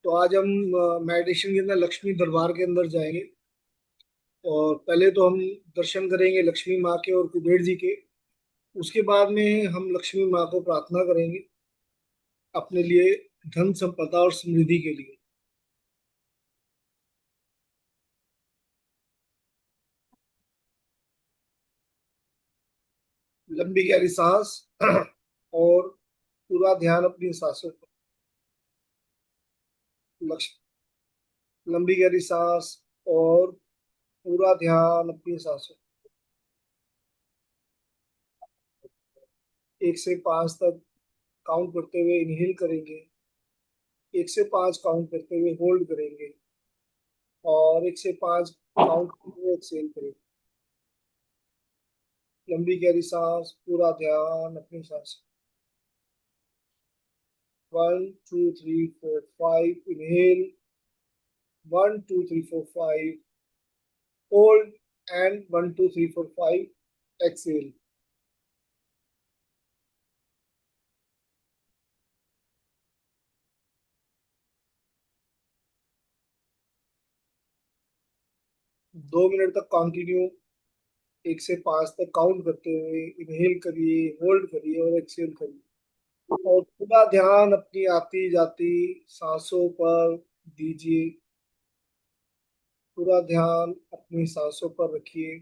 तो आज हम मेडिटेशन के अंदर लक्ष्मी दरबार के अंदर जाएंगे। और पहले तो हम दर्शन करेंगे लक्ष्मी माँ के और कुबेर जी के। उसके बाद में हम लक्ष्मी माँ को प्रार्थना करेंगे अपने लिए, धन संपदा और समृद्धि के लिए। लंबी गहरी सांस और पूरा ध्यान अपनी सांसों पर। लक्ष्य, लंबी गहरी सांस और पूरा ध्यान अपनी सांसों। 1 से 5 तक काउंट करते हुए इनहेल करेंगे। 1 से 5 काउंट करते हुए होल्ड करेंगे। और 1 से 5 काउंट करते हुए एक्सेल करेंगे। लंबी गहरी सांस, पूरा ध्यान अपनी सांस। 1 2 3 4 5 इनहेल। 1 2 3 4 5 होल्ड। And 1 2 3 4 5 exhale. 2 मिनट तक कंटिन्यू 1 से 5 तक काउंट करते हुए इनहेल करिए, होल्ड करिए और एक्सेल करिए। और पूरा ध्यान अपनी आती जाती सांसों पर दीजिए। पूरा ध्यान अपनी सांसों पर रखिए।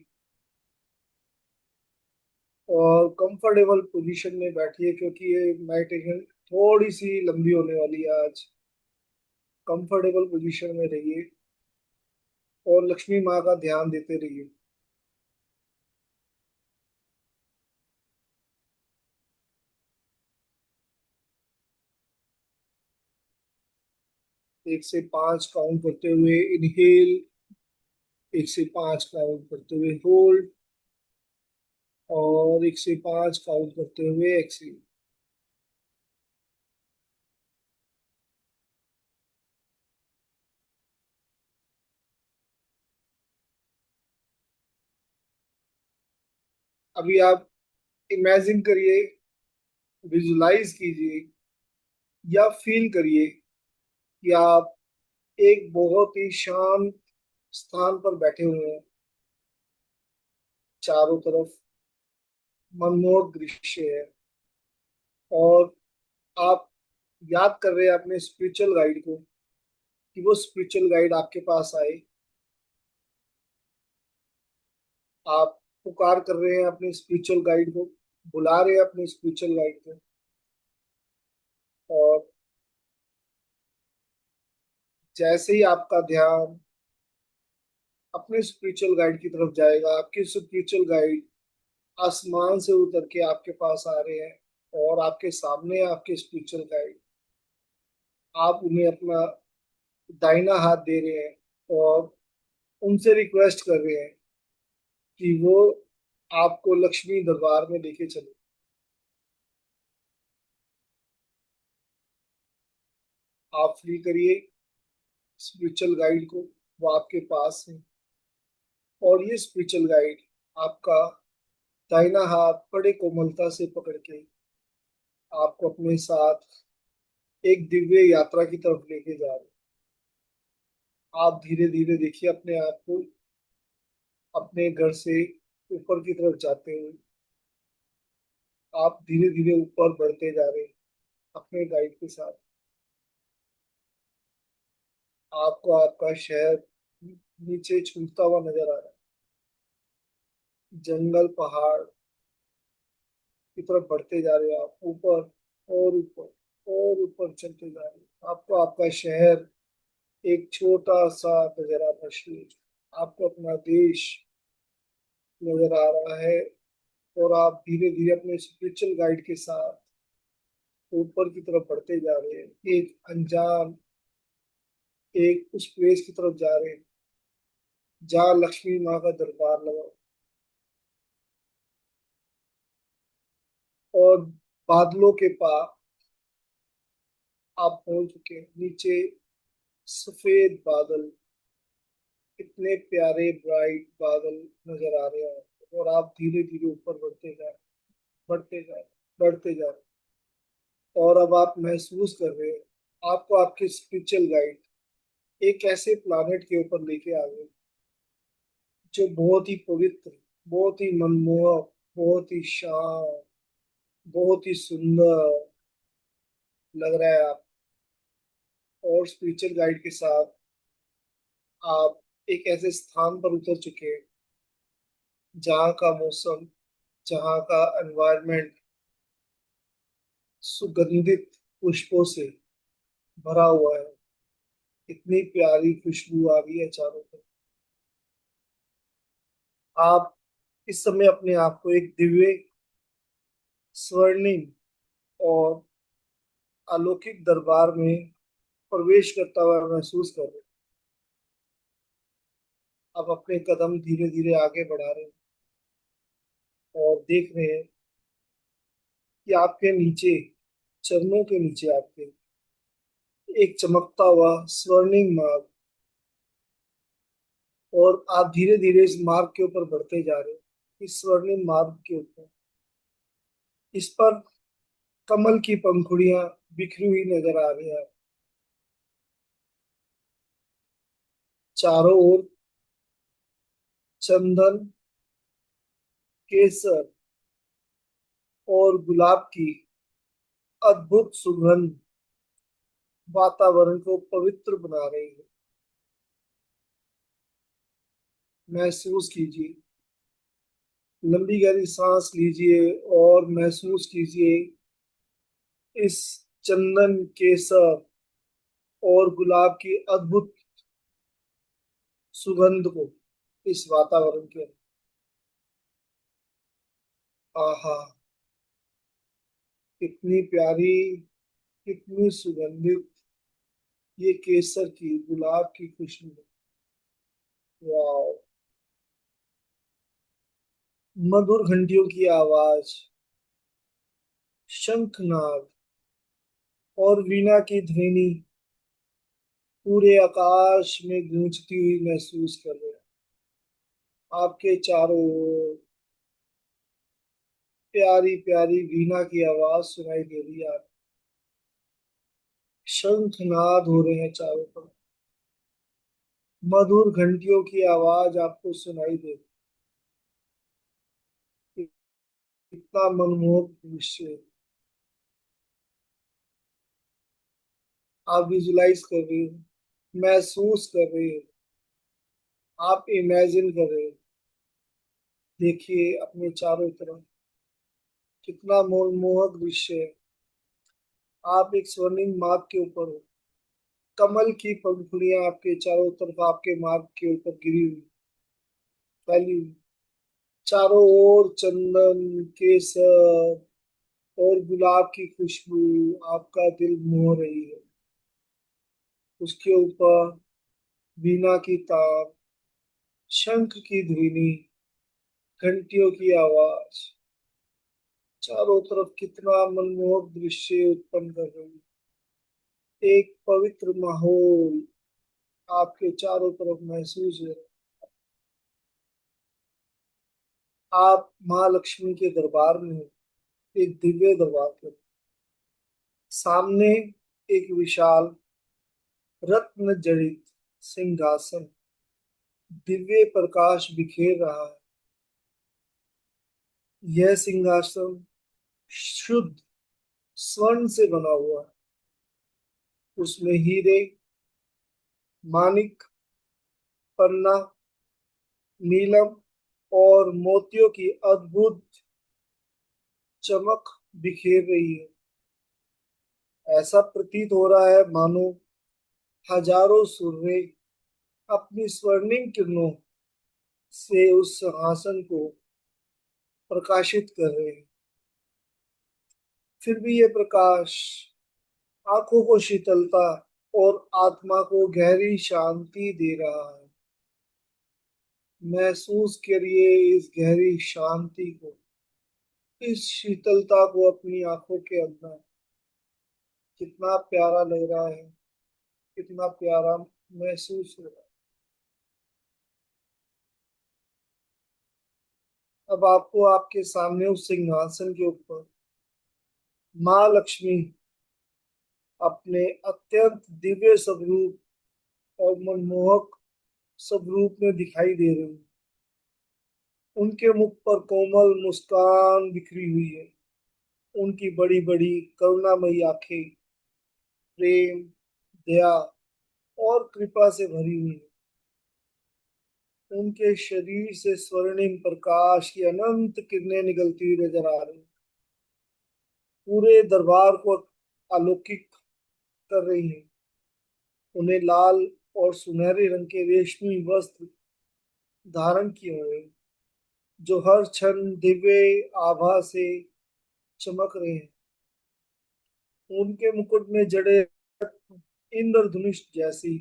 और कंफर्टेबल पोजीशन में बैठिए, क्योंकि ये मेडिटेशन थोड़ी सी लंबी होने वाली है आज। कंफर्टेबल पोजीशन में रहिए और लक्ष्मी माँ का ध्यान देते रहिए। 1 से 5 काउंट करते हुए इनहेल। 1 से 5 काउंट करते हुए होल्ड। और 1 से 5 काउंट करते हुए एक्सेल। अभी आप इमेजिन करिए, विजुलाइज कीजिए या फील करिए कि आप एक बहुत ही शांत स्थान पर बैठे हुए हैं। चारों तरफ मनमोहक दृश्य है। और आप याद कर रहे हैं अपने स्पिरिचुअल गाइड को, कि वो स्पिरिचुअल गाइड आपके पास आए। आप पुकार कर रहे हैं अपने स्पिरिचुअल गाइड को, बुला रहे हैं अपने स्पिरिचुअल गाइड को। और जैसे ही आपका ध्यान अपने स्पिरिचुअल गाइड की तरफ जाएगा, आपके स्पिरिचुअल गाइड आसमान से उतर के आपके पास आ रहे हैं। और आपके सामने आपके स्पिरिचुअल गाइड, आप उन्हें अपना दाहिना हाथ दे रहे हैं और उनसे रिक्वेस्ट कर रहे हैं कि वो आपको लक्ष्मी दरबार में लेके चले। आप फील करिए स्पिरिचुअल गाइड को, वो आपके पास है। और ये स्पिरिचुअल गाइड आपका दाहिना हाथ बड़े कोमलता से पकड़ के आपको अपने साथ एक दिव्य यात्रा की तरफ लेके जा रहे हैं। आप धीरे धीरे देखिए अपने आप को अपने घर से ऊपर की तरफ जाते हुए। आप धीरे धीरे ऊपर बढ़ते जा रहे हैं अपने गाइड के साथ। आपको आपका शहर नीचे छूटता हुआ नजर आ रहा है। जंगल, पहाड़ की तरफ बढ़ते जा रहे हो आप, ऊपर और ऊपर और ऊपर चलते जा रहे हो। आपको आपका शहर एक छोटा सा नजर आ रहा है। आपको अपना देश नजर आ रहा है। और आप धीरे धीरे अपने स्पिरिचुअल गाइड के साथ ऊपर की तरफ बढ़ते जा रहे हैं, एक अनजान, एक उस प्लेस की तरफ जा रहे हैं जहाँ लक्ष्मी माँ का दरबार लगा हो। और बादलों के पार आप पहुंच चुके हैं। नीचे सफेद बादल, इतने प्यारे ब्राइट बादल नजर आ रहे हैं। और आप धीरे धीरे ऊपर बढ़ते जा रहे, बढ़ते जा रहे, बढ़ते जा रहे। और अब आप महसूस कर रहे हैं आपको आपके स्पिरिचुअल गाइड एक ऐसे प्लानेट के ऊपर लेके आ गए जो बहुत ही पवित्र, बहुत ही मनमोहक, बहुत ही शांत, बहुत ही सुंदर लग रहा है आप। और स्पिरिचुअल गाइड के साथ आप एक ऐसे स्थान पर उतर चुके हैं जहाँ का मौसम, जहाँ का एनवायरनमेंट सुगंधित पुष्पों से भरा हुआ है। इतनी प्यारी खुशबू आ रही है चारों तरफ। आप इस समय अपने आप को एक दिव्य, स्वर्णिम और अलौकिक दरबार में प्रवेश करता हुआ महसूस कर रहे हैं। आप अपने कदम धीरे धीरे आगे बढ़ा रहे हैं और देख रहे हैं कि आपके नीचे, चरणों के नीचे आपके एक चमकता हुआ स्वर्णिम मार्ग। और आप धीरे धीरे इस मार्ग के ऊपर बढ़ते जा रहे हैं, इस स्वर्णिम मार्ग के ऊपर। इस पर कमल की पंखुड़ियां बिखरी हुई नजर आ रही है। चारों ओर चंदन, केसर और गुलाब की अद्भुत सुगंध वातावरण को पवित्र बना रही है। महसूस कीजिए, लंबी गहरी सांस लीजिए और महसूस कीजिए इस चंदन, केसर और गुलाब की अद्भुत सुगंध को इस वातावरण के। आहा, कितनी प्यारी, कितनी सुगंधित ये केसर की, गुलाब की खुशबू। वाह। मधुर घंटियों की आवाज, शंखनाद और वीणा की ध्वनि पूरे आकाश में गूंजती हुई महसूस कर रहे हैं। आपके चारों ओर प्यारी प्यारी वीणा की आवाज सुनाई दे रही है। शंखनाद हो रहे हैं चारों तरफ। मधुर घंटियों की आवाज आपको सुनाई दे रही है। इतना मनमोहक दृश्य आप विजुलाइज कर रहे हो, महसूस कर रहे हो, आप इमेजिन कर रहे हो। देखिए अपने चारों तरफ कितना मनमोहक दृश्य है। आप एक स्वर्णिम मार्ग के ऊपर हो। कमल की पंखुड़ियां आपके चारों तरफ, आपके मार्ग के ऊपर गिरी हुई, फैली हुई। चारों ओर चंदन, केसर और गुलाब की खुशबू आपका दिल मोह रही है। उसके ऊपर वीणा की तार, शंख की ध्वनि, घंटियों की आवाज चारों तरफ कितना मनमोहक दृश्य उत्पन्न कर रही है। एक पवित्र माहौल आपके चारों तरफ महसूस है। आप माँ लक्ष्मी के दरबार में हो, एक दिव्य दरबार के। सामने एक विशाल रत्न जड़ित सिंहासन दिव्य प्रकाश बिखेर रहा है। यह सिंहासन शुद्ध स्वर्ण से बना हुआ है। उसमें हीरे, मानिक, पन्ना, नीलम और मोतियों की अद्भुत चमक बिखेर रही है। ऐसा प्रतीत हो रहा है मानो हजारों सूर्य अपनी स्वर्णिम किरणों से उस सिंहासन को प्रकाशित कर रहे हैं। फिर भी ये प्रकाश आंखों को शीतलता और आत्मा को गहरी शांति दे रहा है। महसूस करिए इस गहरी शांति को, इस शीतलता को अपनी आंखों के अंदर। कितना प्यारा लग रहा है, कितना प्यारा महसूस हो रहा है। अब आपको आपके सामने उस सिंहासन के ऊपर माँ लक्ष्मी अपने अत्यंत दिव्य स्वरूप और मनमोहक स्वरूप में दिखाई दे रही हैं। उनके मुख पर कोमल मुस्कान बिखरी हुई है। उनकी बड़ी बड़ी करुणामयी आंखें प्रेम, दया और कृपा से भरी हुई हैं। उनके शरीर से स्वर्णिम प्रकाश की अनंत किरणें निकलती हुई नजर आ रही हैं, पूरे दरबार को आलोकित कर रही हैं। उन्हें लाल और सुनहरे रंग के रेशमी वस्त्र धारण किए हुए हैं, जो हर क्षण दिव्य आभा से चमक रहे हैं। उनके मुकुट में जड़े इंद्रधनुष जैसी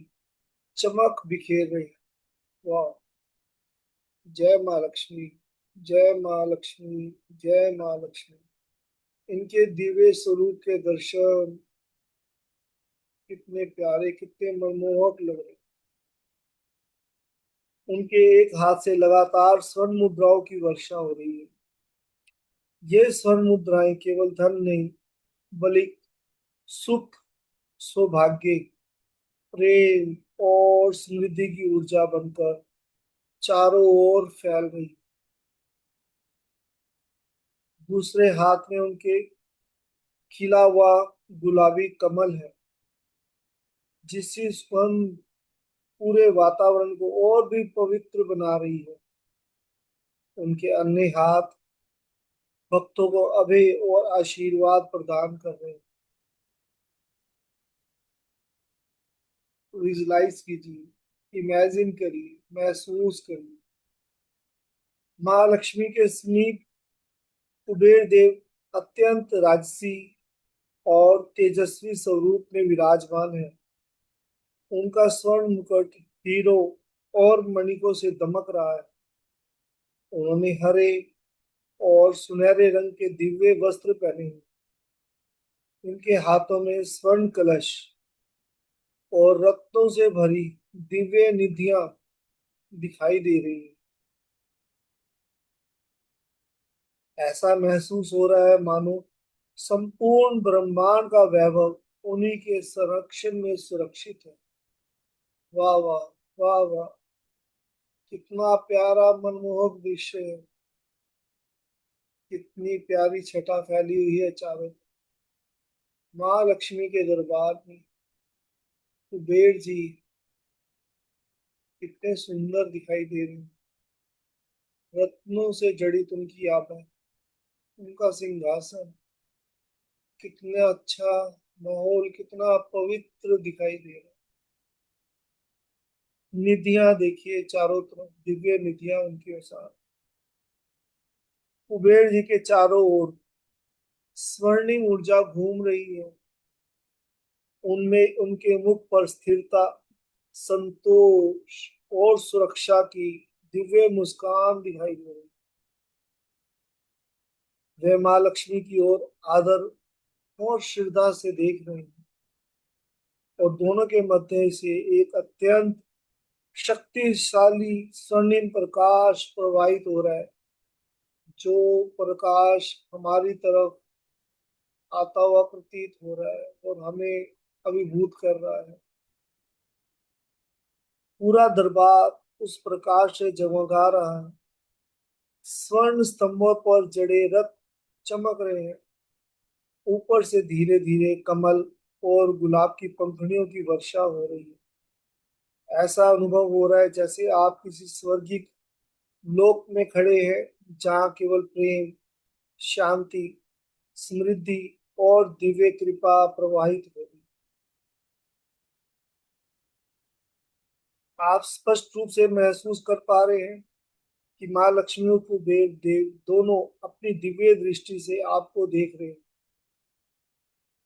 चमक बिखेर रहे हैं। वाह! जय माँ लक्ष्मी, जय माँ लक्ष्मी, जय माँ लक्ष्मी। इनके दिव्य स्वरूप के दर्शन कितने प्यारे, कितने मनमोहक लग रहे। उनके एक हाथ से लगातार स्वर्ण मुद्राओं की वर्षा हो रही है। ये स्वर्ण मुद्राएं केवल धन नहीं, बल्कि सुख, सौभाग्य, प्रेम और समृद्धि की ऊर्जा बनकर चारों ओर फैल रही। दूसरे हाथ में उनके खिला हुआ गुलाबी कमल है, जिसकी सुगंध पूरे वातावरण को और भी पवित्र बना रही है। उनके अन्य हाथ भक्तों को अभय और आशीर्वाद प्रदान कर रहे हैं। विजुलाइज कीजिए, इमेजिन करिए, महसूस करिए, माँ लक्ष्मी के समीप कुबेर देव अत्यंत राजसी और तेजस्वी स्वरूप में विराजमान है। उनका स्वर्ण मुकुट हीरो और मणिकों से दमक रहा है। उन्होंने हरे और सुनहरे रंग के दिव्य वस्त्र पहने हैं। उनके हाथों में स्वर्ण कलश और रत्नों से भरी दिव्य निधियां दिखाई दे रही हैं। ऐसा महसूस हो रहा है मानो संपूर्ण ब्रह्मांड का वैभव उन्हीं के संरक्षण में सुरक्षित है। वाह वाह, वाह वाह, कितना प्यारा मनमोहक दृश्य है। कितनी प्यारी छटा फैली हुई है चारों। माँ लक्ष्मी के दरबार में कुबेर जी कितने सुंदर दिखाई दे रहे हैं। रत्नों से जड़ित उनकी आभा, उनका सिंहासन, कितना अच्छा माहौल, कितना पवित्र दिखाई दे रहा है। निधियां देखिए चारों तरफ, दिव्य निधियां उनके साथ। कुबेर जी के चारों ओर स्वर्णिम ऊर्जा घूम रही है। उनमें उनके मुख पर स्थिरता, संतोष और सुरक्षा की दिव्य मुस्कान दिखाई दे रही। वे माँ लक्ष्मी की ओर आदर और श्रद्धा से देख रहे हैं, और दोनों के मध्य से एक अत्यंत शक्तिशाली स्वर्णिम प्रकाश प्रवाहित हो रहा है, जो प्रकाश हमारी तरफ आता हुआ प्रतीत हो रहा है और हमें अभिभूत कर रहा है। पूरा दरबार उस प्रकाश से जगमगा रहा है। स्वर्ण स्तंभों पर जड़े रथ चमक रहे हैं। ऊपर से धीरे धीरे कमल और गुलाब की पंखुड़ियों की वर्षा हो रही है। ऐसा अनुभव हो रहा है जैसे आप किसी स्वर्गिक लोक में खड़े हैं, जहाँ केवल प्रेम, शांति, समृद्धि और दिव्य कृपा प्रवाहित हो रही। आप स्पष्ट रूप से महसूस कर पा रहे हैं कि माँ लक्ष्मी और कुबेर देव दोनों अपनी दिव्य दृष्टि से आपको देख रहे हैं।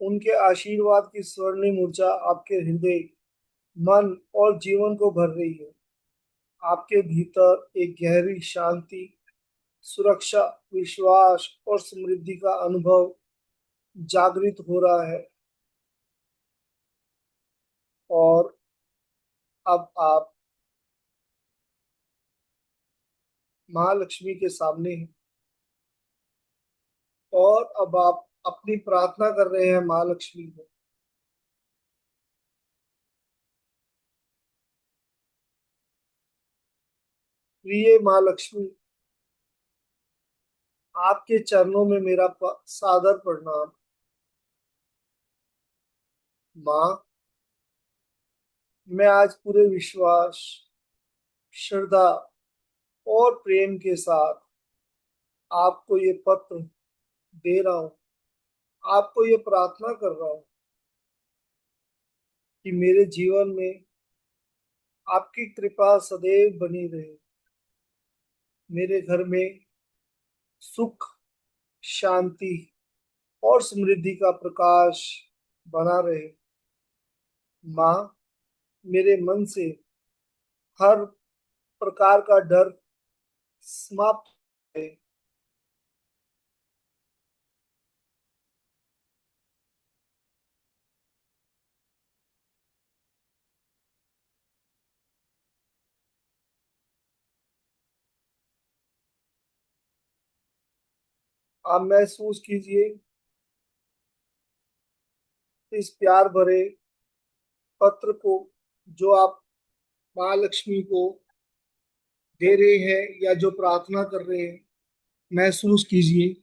उनके आशीर्वाद की स्वर्णिम ऊर्जा आपके हृदय, मन और जीवन को भर रही है। आपके भीतर एक गहरी शांति, सुरक्षा, विश्वास और समृद्धि का अनुभव जागृत हो रहा है। और अब आप माँ लक्ष्मी के सामने हैं, और अब आप अपनी प्रार्थना कर रहे हैं माँ लक्ष्मी को। प्रिय माँ लक्ष्मी, आपके चरणों में मेरा सादर प्रणाम। माँ, मैं आज पूरे विश्वास, श्रद्धा और प्रेम के साथ आपको ये पत्र दे रहा हूँ। आपको ये प्रार्थना कर रहा हूँ कि मेरे जीवन में आपकी कृपा सदैव बनी रहे। मेरे घर में सुख, शांति और समृद्धि का प्रकाश बना रहे। माँ, मेरे मन से हर प्रकार का डर समाप्त है। आप महसूस कीजिए इस प्यार भरे पत्र को जो आप माँ लक्ष्मी को दे रहे हैं या जो प्रार्थना कर रहे हैं। महसूस कीजिए।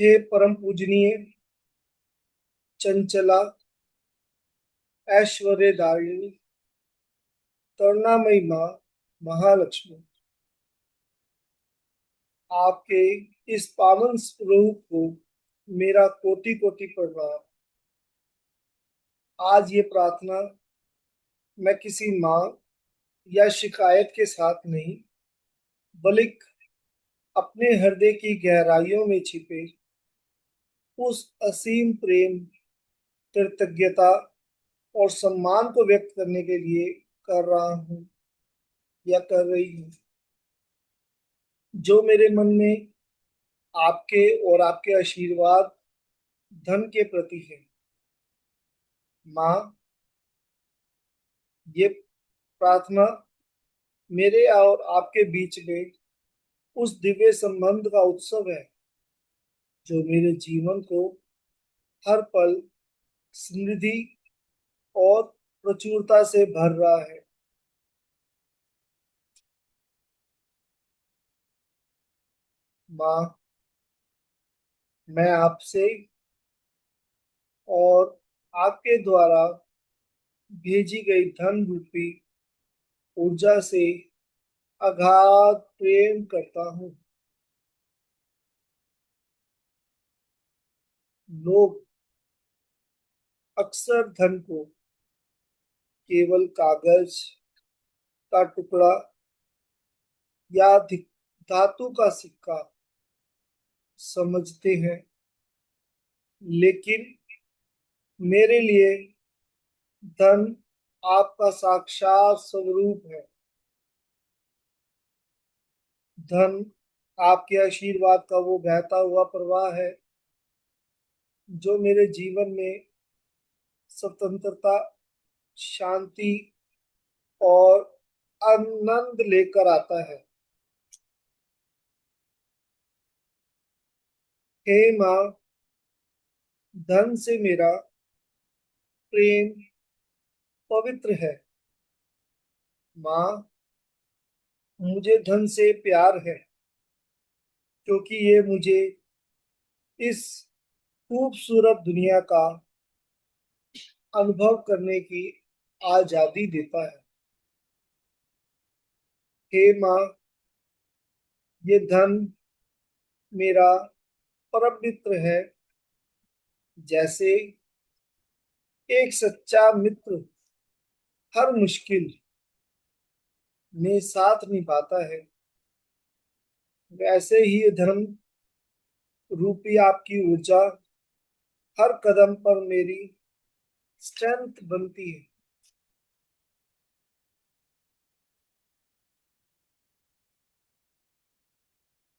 हे परम पूजनीय, चंचला, ऐश्वर्यदायिनी, करुणामयी माँ महालक्ष्मी, आपके इस पावन स्वरूप को मेरा कोटि कोटि प्रणाम। आज ये प्रार्थना मैं किसी मांग या शिकायत के साथ नहीं, बल्कि अपने हृदय की गहराइयों में छिपे उस असीम प्रेम, कृतज्ञता और सम्मान को व्यक्त करने के लिए कर रहा हूँ या कर रही हूँ, जो मेरे मन में आपके और आपके आशीर्वाद धन के प्रति है। माँ, ये प्रार्थना मेरे और आपके बीच में उस दिव्य संबंध का उत्सव है जो मेरे जीवन को हर पल समृद्धि और प्रचुरता से भर रहा है। माँ, मैं आपसे और आपके द्वारा भेजी गई धन रूपी ऊर्जा से अगाध प्रेम करता हूँ। लोग अक्सर धन को केवल कागज का टुकड़ा या धातु का सिक्का समझते हैं, लेकिन मेरे लिए धन आपका साक्षात स्वरूप है। धन आपके आशीर्वाद का वो बहता हुआ प्रवाह है जो मेरे जीवन में स्वतंत्रता, शांति और आनंद लेकर आता है। हे माँ, धन से मेरा प्रेम पवित्र है। माँ, मुझे धन से प्यार है क्योंकि ये मुझे इस खूबसूरत दुनिया का अनुभव करने की आजादी देता है। हे माँ, ये धन मेरा परम मित्र है, जैसे एक सच्चा मित्र हर मुश्किल में साथ निभाता है, वैसे ही ये धर्म रूपी आपकी ऊर्जा हर कदम पर मेरी स्ट्रेंथ बनती है।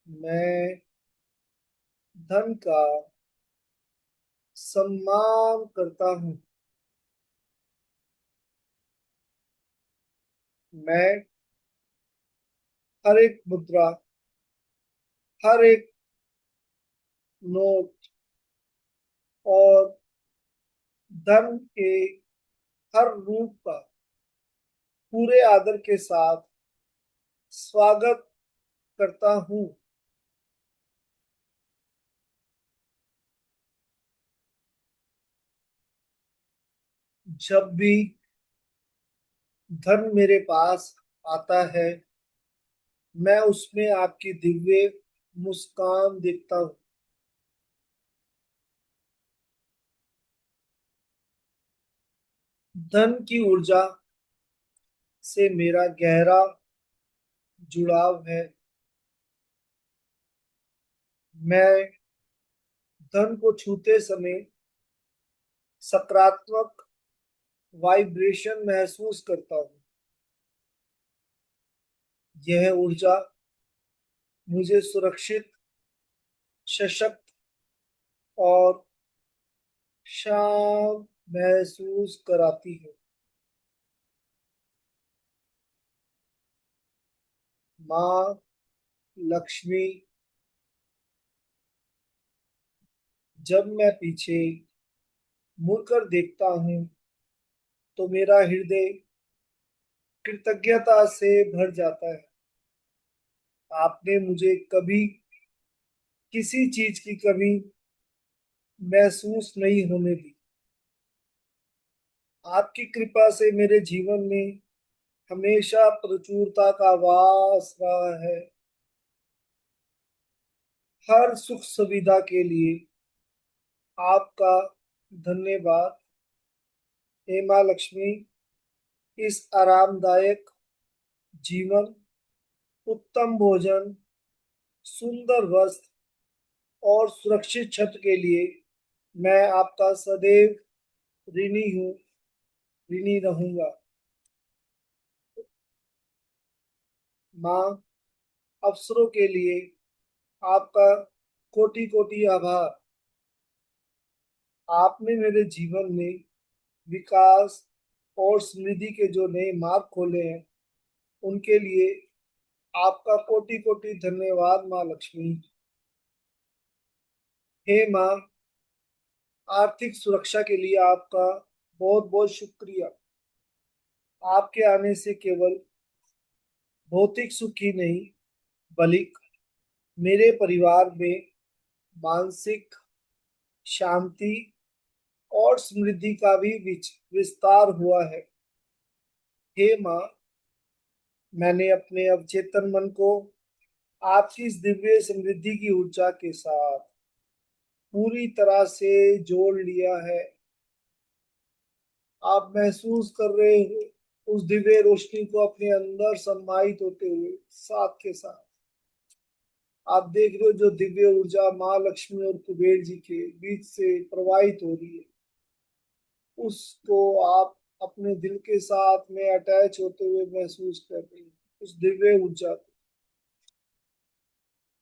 मैं धन का सम्मान करता हूँ। मैं हर एक मुद्रा, हर एक नोट और धन के हर रूप का पूरे आदर के साथ स्वागत करता हूँ। जब भी धन मेरे पास आता है, मैं उसमें आपकी दिव्य मुस्कान देखता हूँ। धन की ऊर्जा से मेरा गहरा जुड़ाव है। मैं धन को छूते समय सकारात्मक वाइब्रेशन महसूस करता हूँ। यह ऊर्जा मुझे सुरक्षित, सशक्त और शांत महसूस कराती है। माँ लक्ष्मी, जब मैं पीछे मुड़कर देखता हूँ तो मेरा हृदय कृतज्ञता से भर जाता है। आपने मुझे कभी किसी चीज की कमी महसूस नहीं होने दी। आपकी कृपा से मेरे जीवन में हमेशा प्रचुरता का वास रहा है। हर सुख सुविधा के लिए आपका धन्यवाद। हे माँ लक्ष्मी, इस आरामदायक जीवन, उत्तम भोजन, सुंदर वस्त्र और सुरक्षित छत के लिए मैं आपका सदैव ऋणी हूँ, ऋणी रहूंगा। माँ, अवसरों के लिए आपका कोटि कोटि आभार। आपने मेरे जीवन में विकास और समृद्धि के जो नए मार्ग खोले हैं, उनके लिए आपका कोटि कोटि धन्यवाद माँ लक्ष्मी। हे माँ, आर्थिक सुरक्षा के लिए आपका बहुत बहुत शुक्रिया। आपके आने से केवल भौतिक सुख ही नहीं, बल्कि मेरे परिवार में मानसिक शांति और समृद्धि का भी विस्तार हुआ है। हे माँ, मैंने अपने अवचेतन मन को आपकी इस दिव्य समृद्धि की ऊर्जा के साथ पूरी तरह से जोड़ लिया है। आप महसूस कर रहे हो उस दिव्य रोशनी को अपने अंदर समाहित होते हुए। साथ के साथ आप देख रहे हो जो दिव्य ऊर्जा माँ लक्ष्मी और कुबेर जी के बीच से प्रवाहित हो रही है, उसको आप अपने दिल के साथ में अटैच होते हुए महसूस कर रही है, उस दिव्य ऊर्जा को।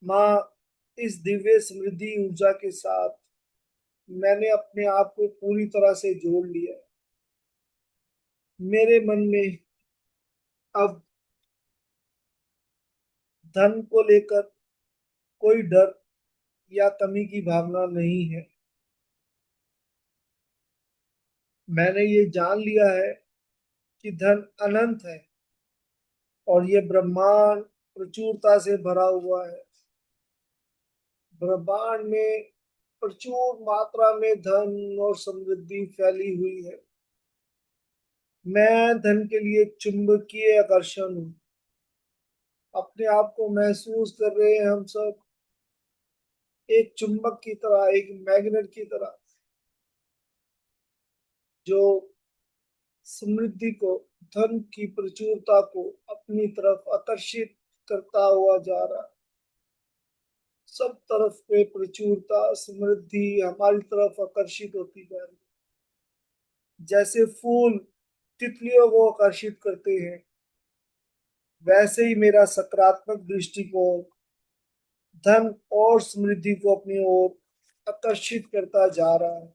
माँ, इस दिव्य समृद्धि ऊर्जा के साथ मैंने अपने आप को पूरी तरह से जोड़ लिया है। मेरे मन में अब धन को लेकर कोई डर या कमी की भावना नहीं है। मैंने ये जान लिया है कि धन अनंत है और ये ब्रह्मांड प्रचुरता से भरा हुआ है। ब्रह्मांड में प्रचुर मात्रा में धन और समृद्धि फैली हुई है। मैं धन के लिए एक चुंबकीय आकर्षण हूँ। अपने आप को महसूस कर रहे हैं हम सब एक चुंबक की तरह, एक मैग्नेट की तरह, जो समृद्धि को, धन की प्रचुरता को अपनी तरफ आकर्षित करता हुआ जा रहा है। सब तरफ पे प्रचुरता समृद्धि हमारी तरफ आकर्षित होती जा रही है। जैसे फूल तितलियों को आकर्षित करते हैं, वैसे ही मेरा सकारात्मक दृष्टिकोण धन और समृद्धि को अपनी ओर आकर्षित करता जा रहा है।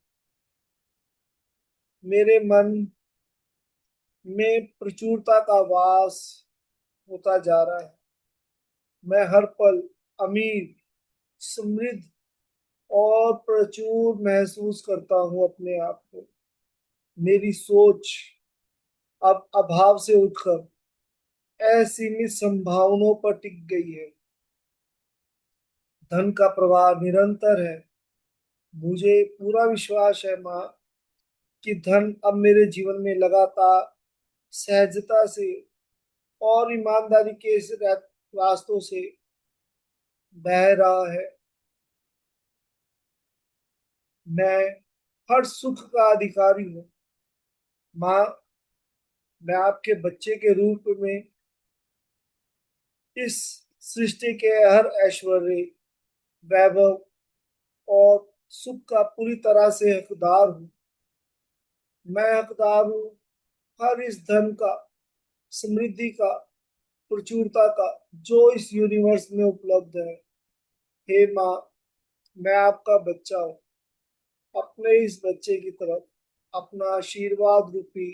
मेरे मन में प्रचुरता का वास होता जा रहा है। मैं हर पल अमीर, समृद्ध और प्रचुर महसूस करता हूँ अपने आप को। मेरी सोच अब अभाव से उठकर असीमित संभावनाओं पर टिक गई है। धन का प्रवाह निरंतर है। मुझे पूरा विश्वास है माँ कि धन अब मेरे जीवन में लगातार सहजता से और ईमानदारी के इस रास्तों से बह रहा है। मैं हर सुख का अधिकारी हूँ माँ। मैं आपके बच्चे के रूप में इस सृष्टि के हर ऐश्वर्य, वैभव और सुख का पूरी तरह से हकदार हूँ। मैं हकदार हूँ हर इस धन का, समृद्धि का, प्रचुरता का जो इस यूनिवर्स में उपलब्ध है। हे माँ, मैं आपका बच्चा हूँ। अपने इस बच्चे की तरफ अपना आशीर्वाद रूपी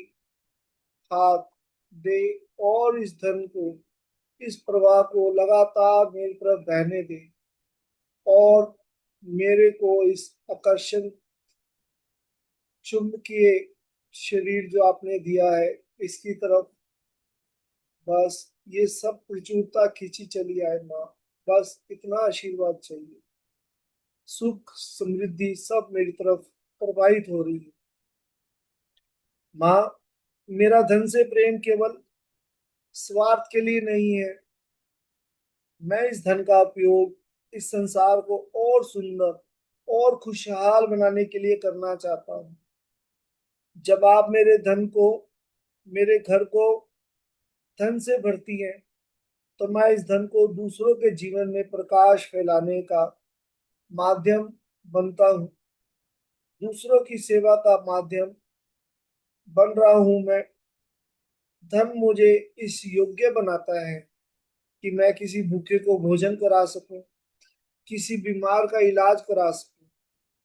हाथ दे और इस धन को, इस प्रवाह को लगातार मेरी तरफ बहने दे और मेरे को इस आकर्षण चुंबकीय शरीर जो आपने दिया है इसकी तरफ बस ये सब प्रचुरता खींची चली आए माँ। बस इतना आशीर्वाद चाहिए। सुख समृद्धि सब मेरी तरफ प्रवाहित हो रही है माँ। मेरा धन से प्रेम केवल स्वार्थ के लिए नहीं है। मैं इस धन का उपयोग इस संसार को और सुंदर और खुशहाल बनाने के लिए करना चाहता हूँ। जब आप मेरे धन को, मेरे घर को धन से भरती हैं, तो मैं इस धन को दूसरों के जीवन में प्रकाश फैलाने का माध्यम बनता हूँ। दूसरों की सेवा का माध्यम बन रहा हूँ मैं। धन मुझे इस योग्य बनाता है कि मैं किसी भूखे को भोजन करा सकूं, किसी बीमार का इलाज करा सकूं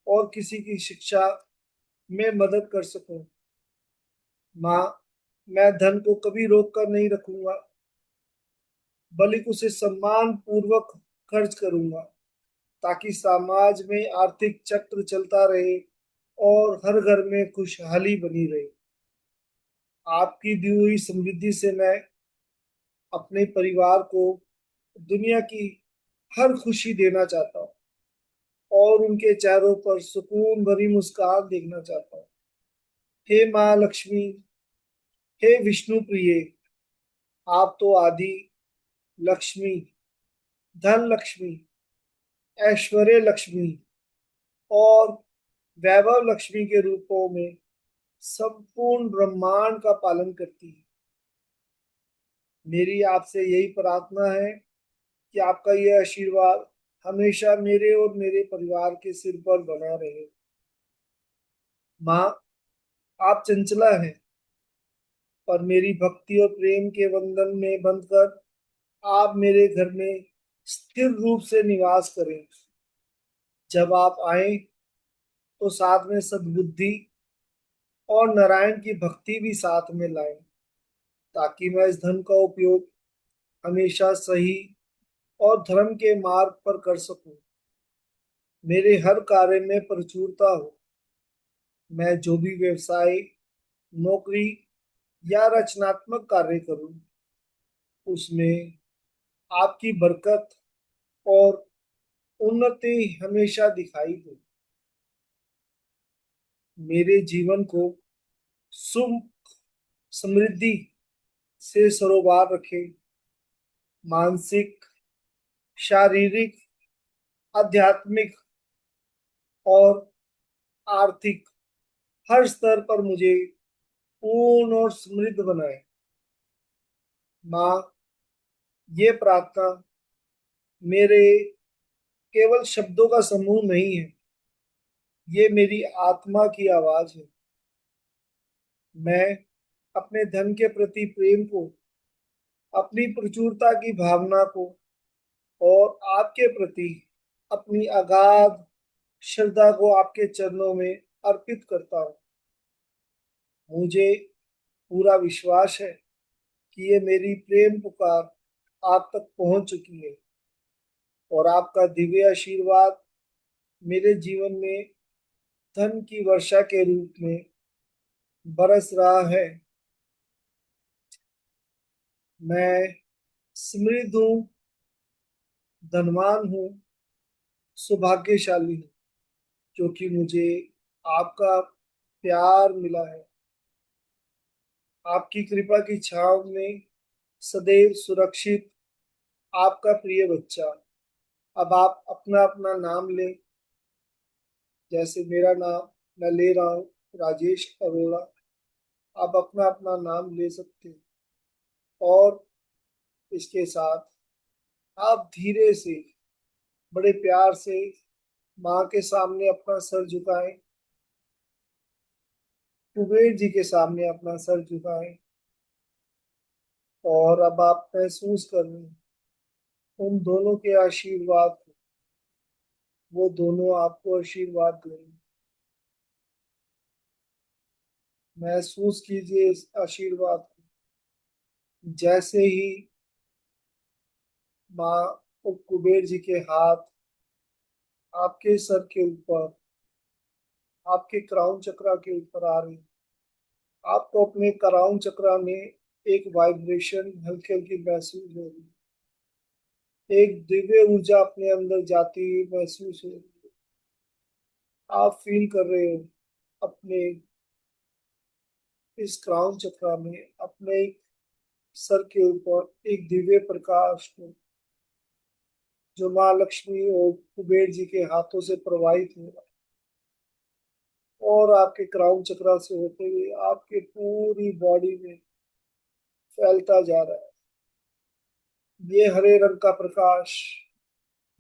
और किसी की शिक्षा में मदद कर सकूं। माँ, मैं धन को कभी रोक कर नहीं रखूंगा, बल्कि उसे सम्मान पूर्वक खर्च करूंगा ताकि समाज में आर्थिक चक्र चलता रहे और हर घर में खुशहाली बनी रहे। आपकी दी हुई समृद्धि से मैं अपने परिवार को दुनिया की हर खुशी देना चाहता हूँ और उनके चेहरों पर सुकून भरी मुस्कान देखना चाहता हूँ। हे माँ लक्ष्मी, हे विष्णु प्रिय, आप तो आदि लक्ष्मी, धन लक्ष्मी, ऐश्वर्य लक्ष्मी और वैभव लक्ष्मी के रूपों में संपूर्ण ब्रह्मांड का पालन करती है। मेरी आपसे यही प्रार्थना है कि आपका यह आशीर्वाद हमेशा मेरे और मेरे परिवार के सिर पर बना रहे। माँ, आप चंचला हैं, पर मेरी भक्ति और प्रेम के बंधन में बंधकर आप मेरे घर में स्थिर रूप से निवास करें। जब आप आए तो साथ में सद्बुद्धि और नारायण की भक्ति भी साथ में लाएं ताकि मैं इस धन का उपयोग हमेशा सही और धर्म के मार्ग पर कर सकूं। मेरे हर कार्य में प्रचुरता हो। मैं जो भी व्यवसाय, नौकरी या रचनात्मक कार्य करूं उसमें आपकी बरकत और उन्नति हमेशा दिखाई दे। मेरे जीवन को सुख समृद्धि से सरोबार रखे। मानसिक, शारीरिक, आध्यात्मिक और आर्थिक हर स्तर पर मुझे पूर्ण और समृद्ध बनाए। माँ, ये प्रार्थना मेरे केवल शब्दों का समूह नहीं है, ये मेरी आत्मा की आवाज है। मैं अपने धन के प्रति प्रेम को, अपनी प्रचुरता की भावना को और आपके प्रति अपनी अगाध श्रद्धा को आपके चरणों में अर्पित करता हूँ। मुझे पूरा विश्वास है कि ये मेरी प्रेम पुकार आप तक पहुंच चुकी है और आपका दिव्य आशीर्वाद मेरे जीवन में धन की वर्षा के रूप में बरस रहा है। मैं समृद्ध हूँ, धनवान हूँ, सौभाग्यशाली हूँ, क्योंकि मुझे आपका प्यार मिला है। आपकी कृपा की छांव में सदैव सुरक्षित आपका प्रिय बच्चा। अब आप अपना अपना नाम लें, जैसे मेरा नाम मैं ले रहा हूँ, राजेश अरोड़ा। आप अपना अपना नाम ले सकते हैं और इसके साथ आप धीरे से, बड़े प्यार से माँ के सामने अपना सर झुकाएं, कुबेर जी के सामने अपना सर झुकाएं और अब आप महसूस कर रहे हैं उन दोनों के आशीर्वाद को। वो दोनों आपको आशीर्वाद देंगे। महसूस कीजिए इस आशीर्वाद को। जैसे ही माँ और कुबेर जी के हाथ आपके सर के ऊपर, आपके क्राउन चक्रा के ऊपर आ रहे हैं, आपको अपने क्राउन चक्रा में एक वाइब्रेशन हल्की हल्की महसूस हो रही है। एक दिव्य ऊर्जा अपने अंदर जाती हुई महसूस हो रही है। आप फील कर रहे हो अपने इस क्राउन चक्रा में, अपने सर के ऊपर एक दिव्य प्रकाश को, जो माँ लक्ष्मी और कुबेर जी के हाथों से प्रवाहित हो रहा है और आपके क्राउन चक्रा से होते हुए आपके पूरी बॉडी में फैलता जा रहा है। ये हरे रंग का प्रकाश,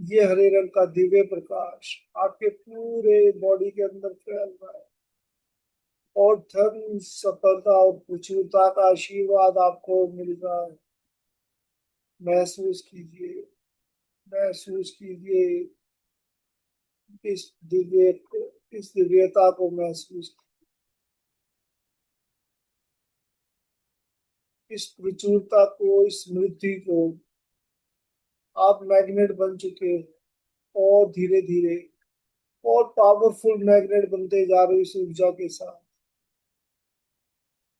ये हरे रंग का दिव्य प्रकाश आपके पूरे बॉडी के अंदर फैल रहा है और धन, सफलता और कुशलता का आशीर्वाद आपको मिल रहा है। महसूस कीजिए, महसूस कीजिए इस दिव्य इस दिव्यता को महसूस, इस प्रचुरता को, इस समृद्धि को। आप मैग्नेट बन चुके हैं और धीरे धीरे और पावरफुल मैग्नेट बनते जा रहे हो इस ऊर्जा के साथ।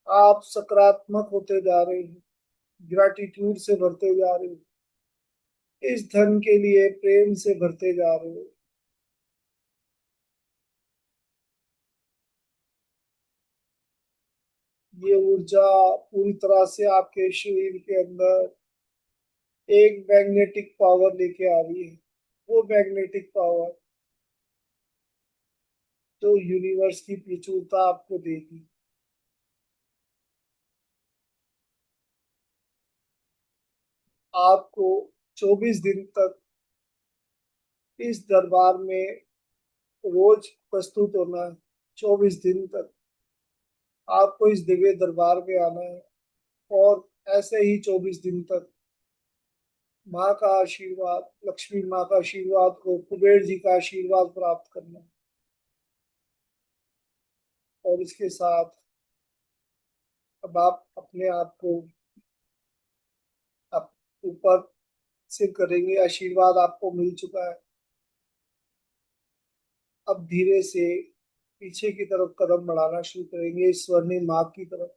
आप सकारात्मक होते जा रहे हैं, ग्रेटिट्यूड से भरते जा रहे हो, इस धन के लिए प्रेम से भरते जा रहे हो। ये ऊर्जा पूरी तरह से आपके शरीर के अंदर एक मैग्नेटिक पावर लेके आ रही है। वो मैग्नेटिक पावर जो यूनिवर्स की प्रचुरता आपको देगी। आपको 24 दिन तक इस दरबार में रोज प्रस्तुत होना है। 24 दिन तक आपको इस दिव्य दरबार में आना है और ऐसे ही 24 दिन तक माँ का आशीर्वाद, लक्ष्मी माँ का आशीर्वाद को, कुबेर जी का आशीर्वाद प्राप्त करना है। और इसके साथ अब आप अपने आप को आप ऊपर से करेंगे। आशीर्वाद आपको मिल चुका है। अब धीरे से पीछे की तरफ कदम बढ़ाना शुरू करेंगे, इस स्वर्णिम माँ की तरफ।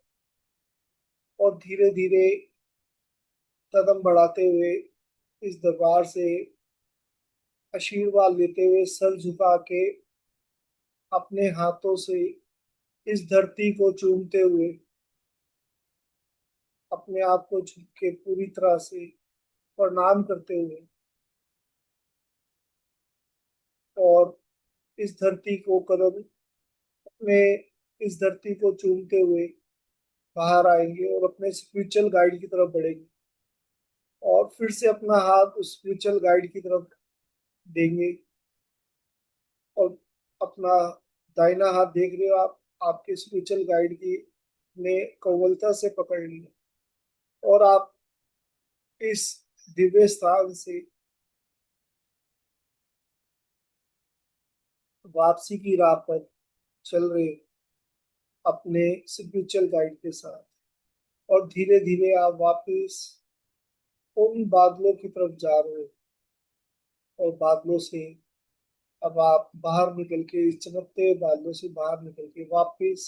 और धीरे धीरे कदम बढ़ाते हुए इस दरबार से आशीर्वाद लेते हुए, सर झुका के अपने हाथों से इस धरती को चूमते हुए, अपने आप को झुक के पूरी तरह से प्रणाम करते हुए और इस धरती को कदम अपने इस धरती को चूमते हुए बाहर आएंगे और अपने स्पिरिचुअल गाइड की तरफ बढ़ेंगे और फिर से अपना हाथ उस स्पिरिचुअल गाइड की तरफ देंगे और अपना दाहिना हाथ देख रहे हो आप, आपके स्पिरिचुअल गाइड की ने कोमलता से पकड़ लिया और आप इस दिव्य स्थान से वापसी की राह पर चल रहे हैं। अपने स्पिरिचुअल गाइड के साथ। और धीरे धीरे आप वापस उन बादलों की तरफ जा रहे हो, और बादलों से अब आप बाहर निकल के, इस चमकते हुए बादलों से बाहर निकल के वापस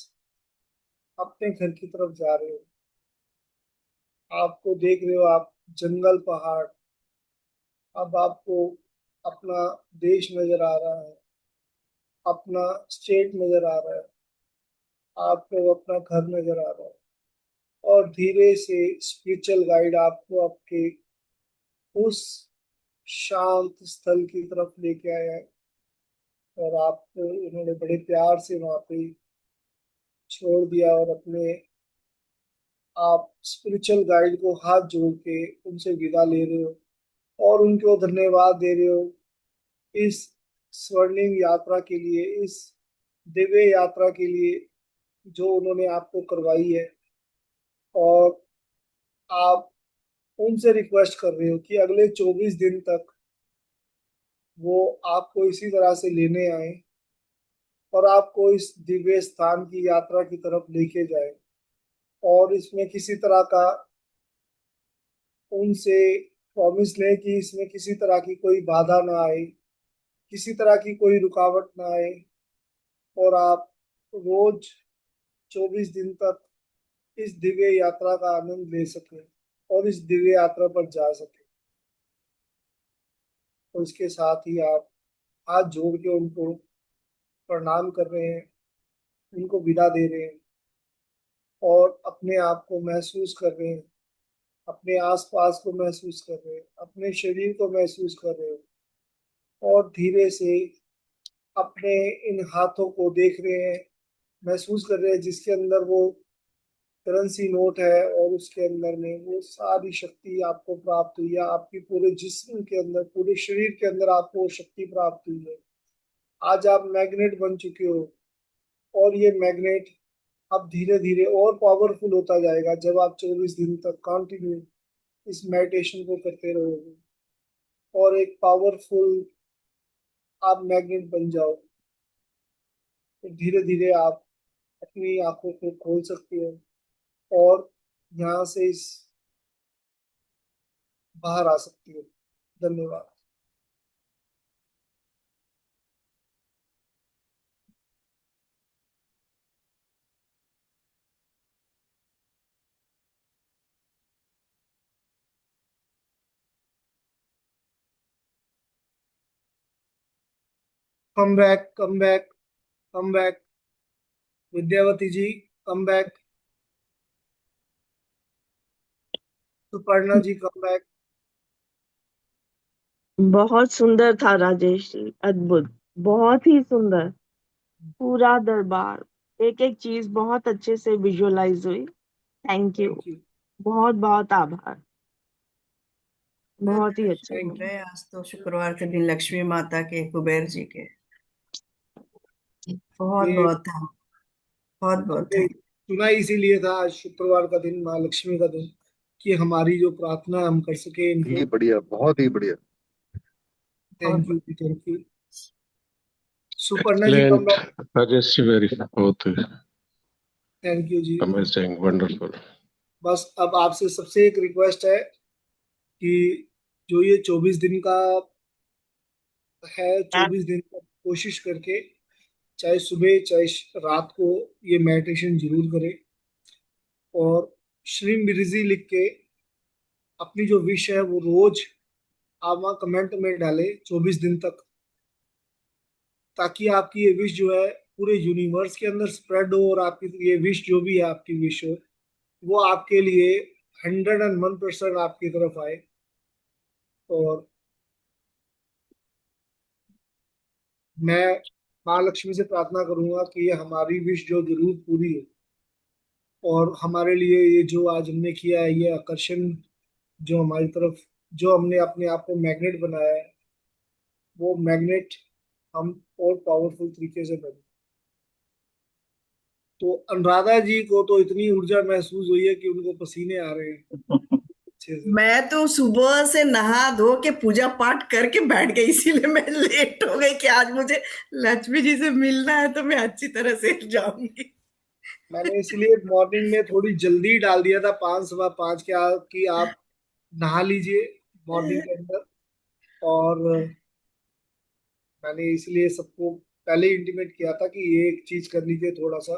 अपने घर की तरफ जा रहे हो। आपको देख रहे हो आप, जंगल, पहाड़। अब आपको अपना देश नजर आ रहा है, अपना स्टेट नजर आ रहा है, आपको अपना घर नजर आ रहा है। और धीरे से स्पिरिचुअल गाइड आपको आपके उस शांत स्थल की तरफ लेके आया है, और आपको उन्होंने बड़े प्यार से वहां पे छोड़ दिया, और अपने आप स्पिरिचुअल गाइड को हाथ जोड़ के उनसे विदा ले रहे हो, और उनको धन्यवाद दे रहे हो इस स्वर्णिम यात्रा के लिए, इस दिव्य यात्रा के लिए जो उन्होंने आपको करवाई है। और आप उनसे रिक्वेस्ट कर रहे हो कि अगले 24 दिन तक वो आपको इसी तरह से लेने आए, और आपको इस दिव्य स्थान की यात्रा की तरफ लेके जाए, और इसमें किसी तरह का उनसे प्रॉमिस लें कि इसमें किसी तरह की कोई बाधा ना आए, किसी तरह की कोई रुकावट ना आए, और आप रोज 24 दिन तक इस दिव्य यात्रा का आनंद ले सकें, और इस दिव्य यात्रा पर जा सकें। और इसके साथ ही आप हाथ जोड़ के उनको प्रणाम कर रहे हैं, उनको विदा दे रहे हैं, और अपने आप को महसूस कर रहे हैं, अपने आसपास को महसूस कर रहे हैं, अपने शरीर को महसूस कर रहे हैं। और धीरे से अपने इन हाथों को देख रहे हैं, महसूस कर रहे हैं, जिसके अंदर वो करेंसी नोट है, और उसके अंदर में वो सारी शक्ति आपको प्राप्त हुई है। आपकी पूरे जिस्म के अंदर, पूरे शरीर के अंदर आपको वो शक्ति प्राप्त हुई है। आज आप मैग्नेट बन चुके हो, और ये मैग्नेट अब धीरे धीरे और पावरफुल होता जाएगा जब आप 24 दिन तक कंटिन्यू इस मेडिटेशन को करते रहोगे, और एक पावरफुल आप मैग्नेट बन जाओ। तो धीरे धीरे आप अपनी आंखों को खोल सकते हो, और यहाँ से इस बाहर आ सकती हो। धन्यवाद। Come back, come back, come back. Vidyavati ji, come back. Suparna ji, come back. बहुत सुंदर था राजेश जी, अद्भुत, बहुत ही सुंदर। पूरा दरबार, एक एक चीज बहुत अच्छे से विजुअलाइज हुई। Thank you, thank you. बहुत बहुत आभार, बहुत ही अच्छा थैंक था। यू। आज तो शुक्रवार के दिन लक्ष्मी माता के, कुबेर जी के बहुत ये बहुत था, बहुत बहुत हमने थैंक। चुना इसीलिए था आज शुक्रवार का दिन, माँ लक्ष्मी का दिन, कि हमारी जो प्रार्थना है हम कर सके इनको। ही बढ़िया, बहुत ही बढ़िया। Thank you, thank you. Suparna ji, come Excellent, back. Rajesh, very both thank you जी। amazing, wonderful. बस अब आपसे सबसे एक रिक्वेस्ट है कि जो ये 24 दिन का है, 24 दिन तक कोशिश करके, चाहे सुबह चाहे रात को, ये मेडिटेशन जरूर करें, और श्री मिर्जी लिख के अपनी जो विश है वो रोज आप वहाँ कमेंट में डालें 24 दिन तक, ताकि आपकी ये विश जो है पूरे यूनिवर्स के अंदर स्प्रेड हो, और आपकी ये विश जो भी है, आपकी विश हो, वो आपके लिए 101% आपकी तरफ आए। और मैं माँ लक्ष्मी से प्रार्थना करूंगा कि ये हमारी विश जो जरूर पूरी हो, और हमारे लिए ये जो आज हमने किया है, ये आकर्षण जो हमारी तरफ, जो हमने अपने आप को मैग्नेट बनाया है, वो मैग्नेट हम और पावरफुल तरीके से बने। तो अनुराधा जी को तो इतनी ऊर्जा महसूस हुई है कि उनको पसीने आ रहे हैं अच्छे से। मैं तो सुबह से नहा धो के पूजा पाठ करके बैठ गई, इसीलिए मैं लेट हो गई कि आज मुझे लक्ष्मी जी से मिलना है, तो मैं अच्छी तरह से जाऊंगी। मैंने इसलिए मॉर्निंग में थोड़ी जल्दी डाल दिया था 5 सवा 5 के कि आप नहा लीजिए मॉर्निंग के अंदर। और मैंने इसलिए सबको पहले इंटीमेट किया था कि ये एक चीज करनी चाहिए थोड़ा सा।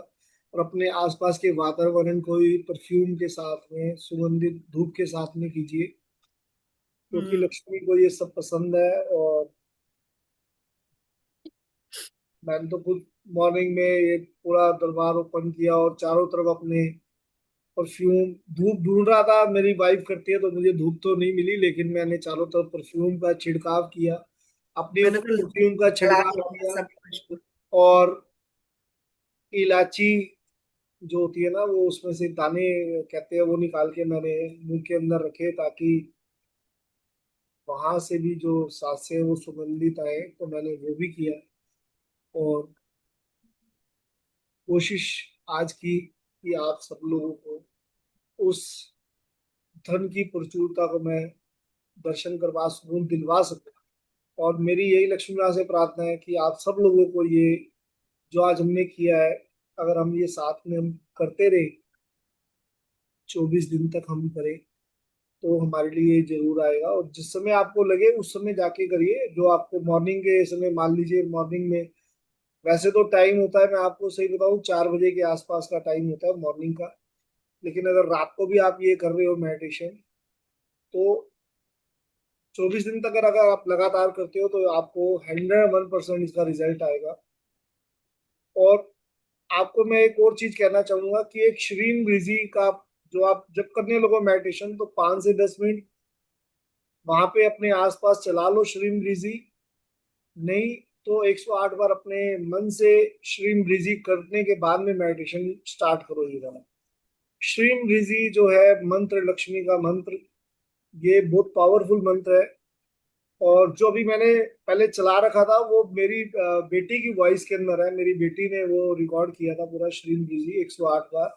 और अपने आसपास के वातावरण को भी परफ्यूम के साथ में, सुगंधित धूप के साथ में कीजिए, क्योंकि हम्म। लक्ष्मी को ये सब पसंद है। और मैंने तो खुद मॉर्निंग में ये पूरा दरबार ओपन किया और चारों तरफ अपने परफ्यूम, धूप ढूंढ रहा था, मेरी वाइफ करती है तो मुझे धूप तो नहीं मिली, लेकिन मैंने चारों तरफ परफ्यूम का छिड़काव किया, अपने ऊपर बिल्कुल परफ्यूम का जला छिड़काव दिया था किया। सब कुछ। और इलायची जो होती है ना, वो उसमें से दाने कहते हैं, वो निकाल के मैंने मुंह के अंदर रखे, ताकि वहां से भी जो सांसें हैं वो सुगंधित आए, तो मैंने वो भी किया। और कोशिश आज की कि आप सब लोगों को उस धन की प्रचुरता को मैं दर्शन करवा सकूं, दिलवा सकूं। और मेरी यही लक्ष्मी माँ से प्रार्थना है कि आप सब लोगों को ये जो आज हमने किया है, अगर हम ये साथ में हम करते रहे, 24 दिन तक हम करें, तो हमारे लिए जरूर आएगा। और जिस समय आपको लगे उस समय जाके करिए, जो आपको मॉर्निंग के समय, मान लीजिए मॉर्निंग में वैसे तो टाइम होता है, मैं आपको सही बताऊं 4 बजे के आसपास का टाइम होता है मॉर्निंग का। लेकिन अगर रात को भी आप ये कर रहे हो मेडिटेशन, तो 24 दिन तक अगर आप लगातार करते हो तो आपको 101% इसका रिजल्ट आएगा। और आपको मैं एक और चीज कहना चाहूंगा कि एक श्रीम रिजी का, जो आप जब करने लगो मेडिटेशन, तो 5 से 10 मिनट वहां पे अपने आसपास चला लो श्रीम रिजी। नहीं तो 108 बार अपने मन से श्रीम रिजी करने के बाद में मेडिटेशन स्टार्ट करो ये वाला। श्रीम रिजी जो है मंत्र, लक्ष्मी का मंत्र, ये बहुत पावरफुल मंत्र है। और जो अभी मैंने पहले चला रखा था वो मेरी बेटी की वॉइस के अंदर है, मेरी बेटी ने वो रिकॉर्ड किया था पूरा श्रीम रिजी 108 बार।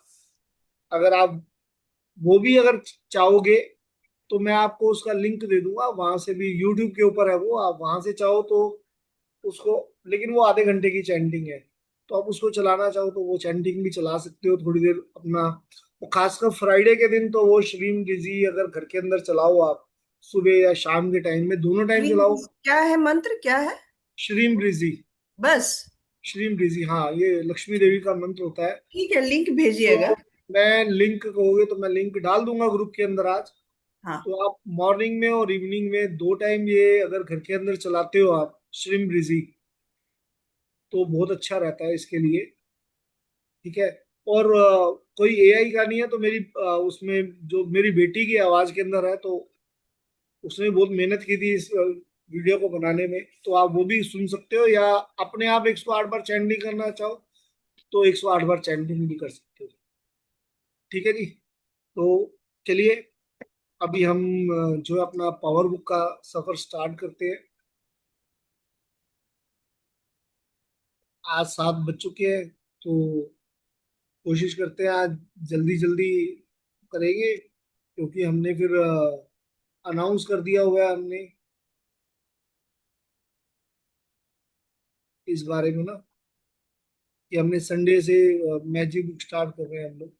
अगर आप वो भी अगर चाहोगे तो मैं आपको उसका लिंक दे दूंगा, वहां से भी यूट्यूब के ऊपर है वो, आप वहां से चाहो तो उसको। लेकिन वो आधे घंटे की चैंटिंग है, तो आप उसको चलाना चाहो तो वो चैंटिंग भी चला सकते हो थोड़ी देर अपना। वो खासकर फ्राइडे के दिन तो वो श्रीम डिजी अगर घर के अंदर चलाओ आप, सुबह या शाम के टाइम में, दोनों टाइम ग्रीन चलाओ। क्या है, मंत्र क्या है? श्रीम डिजी, बस। श्रीम डिजी, हाँ, ये लक्ष्मी देवी का मंत्र होता है। ठीक है, लिंक भेजिएगा। तो मैं लिंक कहोगे तो मैं लिंक डाल दूंगा ग्रुप के अंदर आज। हाँ। तो आप मॉर्निंग में और इवनिंग में 2 टाइम ये अगर घर के अंदर चलाते हो आप श्रिम ब्रीजी, तो बहुत अच्छा रहता है इसके लिए। ठीक है। और कोई एआई का नहीं है, तो मेरी उसमें जो मेरी बेटी की आवाज के अंदर है, तो उसने बहुत मेहनत की थी इस वीडियो को बनाने में, तो आप वो भी सुन सकते हो, या अपने आप 108 बार चैंटिंग करना चाहो तो 108 बार चैंटिंग भी कर सकते हो। ठीक है जी। तो चलिए, अभी हम जो है अपना पावर बुक का सफर स्टार्ट करते हैं। आज 7 बज चुके हैं, तो कोशिश करते हैं आज जल्दी जल्दी करेंगे, क्योंकि हमने फिर अनाउंस कर दिया हुआ है हमने इस बारे में ना, कि हमने संडे से मैजिक बुक स्टार्ट कर रहे हैं हम लोग।